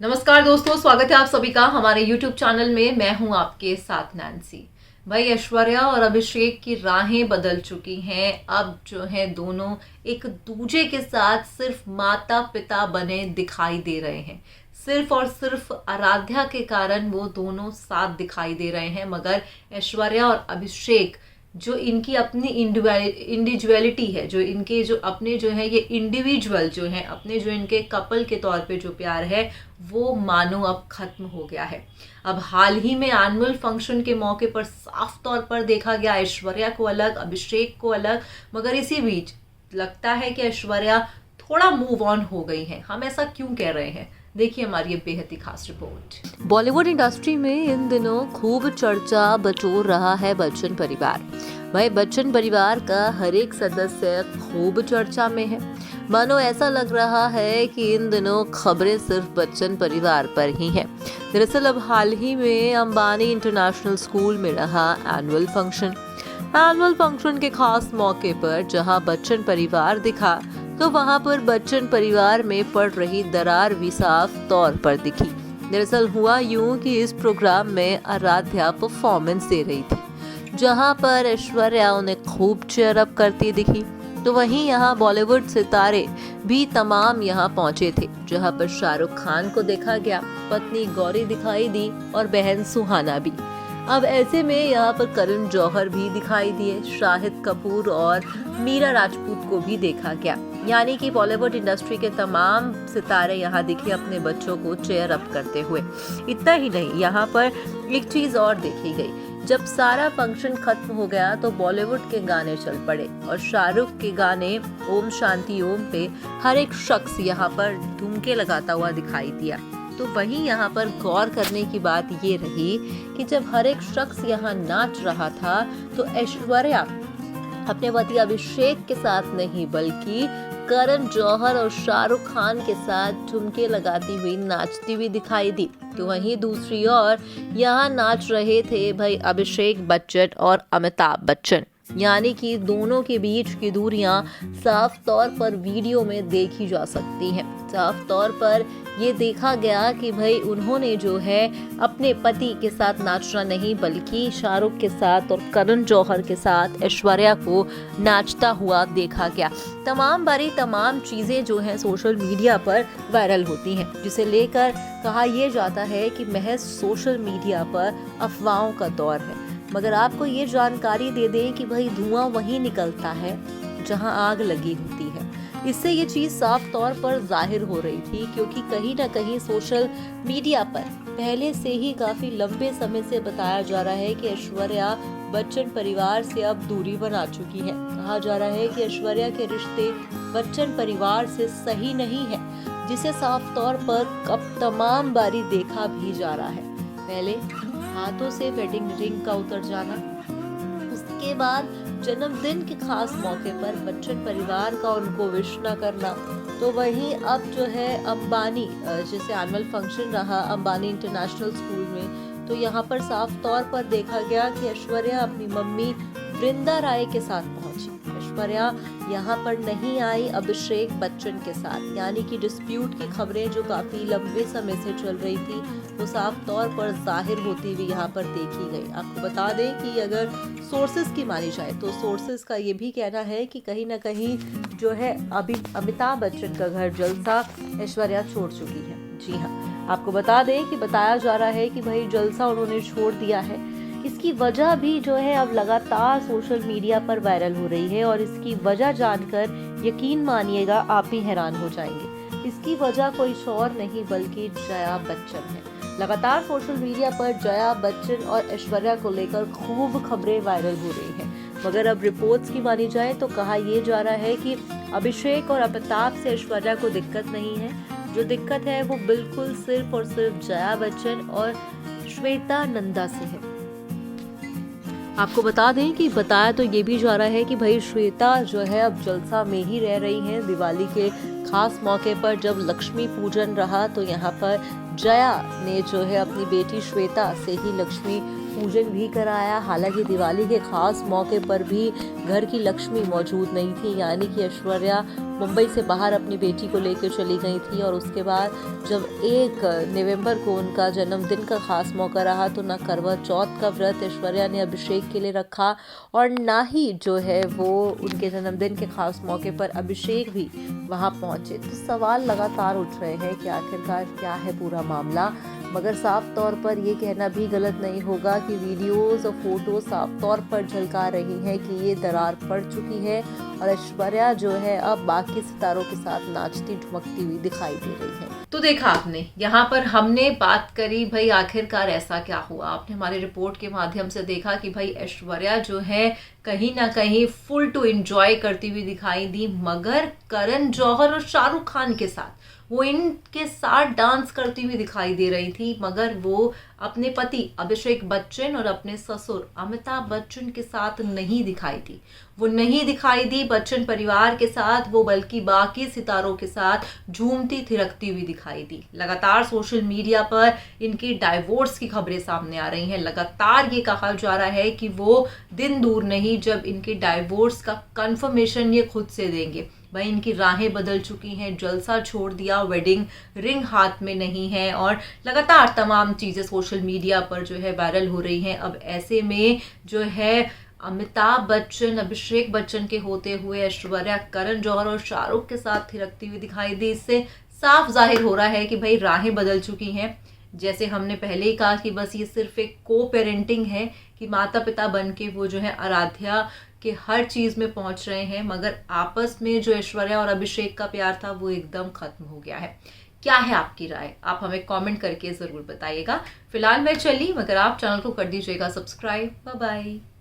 नमस्कार दोस्तों, स्वागत है आप सभी का हमारे YouTube चैनल में। मैं हूं आपके साथ नैन्सी। भाई, ऐश्वर्या और अभिषेक की राहें बदल चुकी हैं। अब जो है दोनों एक दूजे के साथ सिर्फ माता पिता बने दिखाई दे रहे हैं। सिर्फ और सिर्फ आराध्या के कारण वो दोनों साथ दिखाई दे रहे हैं, मगर ऐश्वर्या और अभिषेक जो इनकी अपनी इंडिविजुअलिटी है, जो इनके जो अपने जो है ये इंडिविजुअल जो है अपने जो इनके कपल के तौर पे जो प्यार है वो मानो अब खत्म हो गया है। अब हाल ही में एनुअल फंक्शन के मौके पर साफ तौर पर देखा गया ऐश्वर्या को अलग, अभिषेक को अलग, मगर इसी बीच लगता है कि ऐश्वर्या थोड़ा मूव ऑन हो गई है। हम ऐसा क्यों कह रहे हैं, देखिए हमारी ये बेहद ही खास रिपोर्ट। बॉलीवुड इंडस्ट्री में इन दिनों खूब चर्चा बटोर रहा है बच्चन परिवार। भाई, बच्चन परिवार का हर एक सदस्य खूब चर्चा में है। मानो ऐसा लग रहा है कि इन दिनों खबरें सिर्फ बच्चन परिवार पर ही हैं। दरअसल अब हाल ही में अंबानी इंटरनेशनल स्कूल में रहा एनुअल फंक्शन के खास मौके पर जहां बच्चन परिवार दिखा तो वहां पर बच्चन परिवार में पड़ रही दरार भी साफ तौर पर दिखी। दरअसल हुआ यूं कि इस प्रोग्राम में आराध्या परफॉर्मेंस दे रही थी, जहां पर ऐश्वर्या उन्हें खूब चीयर अप करती दिखी। तो वहीं यहां बॉलीवुड सितारे भी तमाम यहां पहुंचे थे, जहां पर शाहरुख खान को देखा गया, पत्नी गौरी दिखाई दी और बहन सुहाना भी। अब ऐसे में यहाँ पर करण जौहर भी दिखाई दिए, शाहिद कपूर और मीरा राजपूत को भी देखा गया। यानी कि बॉलीवुड इंडस्ट्री के तमाम सितारे यहाँ दिखे अपने बच्चों को चेयर अप करते हुए। इतना ही नहीं, यहाँ पर एक चीज और देखी गई। जब सारा फंक्शन खत्म हो गया तो बॉलीवुड के गाने चल पड़े और शाहरुख के गाने ओम शांति ओम पे हर एक शख्स यहाँ पर ठुमके लगाता हुआ दिखाई दिया। तो वहीं यहाँ पर गौर करने की बात ये रही कि जब हर एक शख्स यहाँ नाच रहा था तो ऐश्वर्या अपने पति अभिषेक के साथ नहीं बल्कि करण जौहर और शाहरुख खान के साथ ठुमके लगाती हुई नाचती हुई दिखाई दी। तो वहीं दूसरी ओर यहाँ नाच रहे थे भाई अभिषेक बच्चन और अमिताभ बच्चन। यानी कि दोनों के बीच की दूरियां साफ तौर पर वीडियो में देखी जा सकती हैं। साफ तौर पर ये देखा गया कि भाई उन्होंने जो है अपने पति के साथ नाचना नहीं बल्कि शाहरुख के साथ और करण जौहर के साथ ऐश्वर्या को नाचता हुआ देखा गया। तमाम चीजें जो हैं सोशल मीडिया पर वायरल होती हैं, जिसे लेकर कहा यह जाता है कि महज सोशल मीडिया पर अफवाहों का दौर है। मगर आपको ये जानकारी दे दें कि भाई धुआं वहीं निकलता है जहां आग लगी होती है। इससे ये चीज साफ तौर पर जाहिर हो रही थी, क्योंकि कहीं ना कहीं सोशल मीडिया पर पहले से ही काफी लंबे समय से बताया जा रहा है कि ऐश्वर्या बच्चन परिवार से अब दूरी बना चुकी है। कहा जा रहा है कि ऐश्वर्या के रिश्ते बच्चन परिवार से सही नहीं है, जिसे साफ तौर पर अब तमाम बारी देखा भी जा रहा है। पहले हाथों से वेडिंग रिंग का उतर जाना, उसके बाद जन्मदिन के खास मौके पर बच्चन परिवार का उनको विश न करना। तो वहीं अब जो है अंबानी, जैसे एनुअल फंक्शन रहा अंबानी इंटरनेशनल स्कूल में, तो यहाँ पर साफ तौर पर देखा गया कि ऐश्वर्या अपनी मम्मी वृंदा राय के साथ पहुंची। ऐश्वर्या यहाँ पर नहीं आई अभिषेक बच्चन के साथ। यानी कि डिस्प्यूट की खबरें जो काफी लंबे समय से चल रही थी वो साफ तौर पर जाहिर होती हुई यहाँ पर देखी गई। आपको बता दें कि अगर सोर्सेज की मानी जाए तो सोर्सेज का ये भी कहना है कि कहीं ना कहीं जो है अभी अमिताभ बच्चन का घर जलसा ऐश्वर्या छोड़ चुकी है। जी हाँ, आपको बता दें कि बताया जा रहा है कि भाई जलसा उन्होंने छोड़ दिया है। इसकी वजह भी जो है अब लगातार सोशल मीडिया पर वायरल हो रही है और इसकी वजह जानकर यकीन मानिएगा आप भी हैरान हो जाएंगे। इसकी वजह कोई और नहीं बल्कि जया बच्चन है। लगातार सोशल मीडिया पर जया बच्चन और ऐश्वर्या को लेकर खूब खबरें वायरल हो रही हैं। मगर अब रिपोर्ट्स की मानी जाए तो कहा यह जा रहा है कि अभिषेक और अमिताभ से ऐश्वर्या को दिक्कत नहीं है। जो दिक्कत है वो बिल्कुल सिर्फ और सिर्फ जया बच्चन और श्वेता नंदा से है। आपको बता दें कि बताया तो ये भी जा रहा है कि भाई श्वेता जो है अब जलसा में ही रह रही हैं। दिवाली के खास मौके पर जब लक्ष्मी पूजन रहा तो यहाँ पर जया ने जो है अपनी बेटी श्वेता से ही लक्ष्मी पूजन भी कराया। हालांकि दिवाली के खास मौके पर भी घर की लक्ष्मी मौजूद नहीं थी, यानी कि ऐश्वर्या मुंबई से बाहर अपनी बेटी को लेकर चली गई थी। और उसके बाद जब 1 नवंबर को उनका जन्मदिन का खास मौका रहा तो ना करवा चौथ का व्रत ऐश्वर्या ने अभिषेक के लिए रखा और ना ही जो है वो उनके जन्मदिन के खास मौके पर अभिषेक भी वहां पहुंचे। तो सवाल लगातार उठ रहे हैं कि आखिरकार क्या है पूरा मामला। मगर साफ तौर पर ये कहना भी गलत नहीं होगा कि वीडियोस और फोटो साफ तौर पर झलका रही हैं कि ये दरार पड़ चुकी है और ऐश्वर्या जो है अब बाकी सितारों के साथ नाचती ठुमकती हुई दिखाई दे रही है। तो देखा आपने, यहाँ पर हमने बात करी भाई आखिरकार ऐसा क्या हुआ। आपने हमारी रिपोर्ट के माध्यम से देखा कि भाई ऐश्वर्या जो है कहीं ना कहीं फुल टू एंजॉय करती हुई दिखाई दी, मगर करण जौहर और शाहरुख खान के साथ वो इनके साथ डांस करती हुई दिखाई दे रही थी, मगर वो अपने पति अभिषेक बच्चन और अपने ससुर अमिताभ बच्चन के साथ नहीं दिखाई दी। वो नहीं दिखाई दी बच्चन परिवार के साथ, वो बल्कि बाकी सितारों के साथ झूमती थिरकती हुई दिखाई दी। लगातार सोशल मीडिया पर इनकी डाइवोर्स की खबरें सामने आ रही हैं। लगातार ये कहा जा रहा है कि वो दिन दूर नहीं जब इनके डाइवोर्स का कंफर्मेशन ये खुद से देंगे। भाई इनकी राहें बदल चुकी हैं, जलसा छोड़ दिया, वेडिंग रिंग हाथ में नहीं है और लगातार तमाम चीज़ें सोशल मीडिया पर जो है वायरल हो रही हैं। अब ऐसे में जो है अमिताभ बच्चन अभिषेक बच्चन के होते हुए ऐश्वर्या करण जौहर और शाहरुख के साथ थिरकती हुई दिखाई दी। इससे साफ जाहिर हो रहा है कि भाई राहें बदल चुकी हैं। जैसे हमने पहले ही कहा कि बस ये सिर्फ एक को पेरेंटिंग है कि माता पिता बन के वो जो है आराध्या के हर चीज़ में पहुंच रहे हैं, मगर आपस में जो ऐश्वर्या और अभिषेक का प्यार था वो एकदम खत्म हो गया है। क्या है आपकी राय, आप हमें कमेंट करके ज़रूर बताइएगा। फिलहाल मैं चली, मगर आप चैनल को कर दीजिएगा सब्सक्राइब। Bye bye.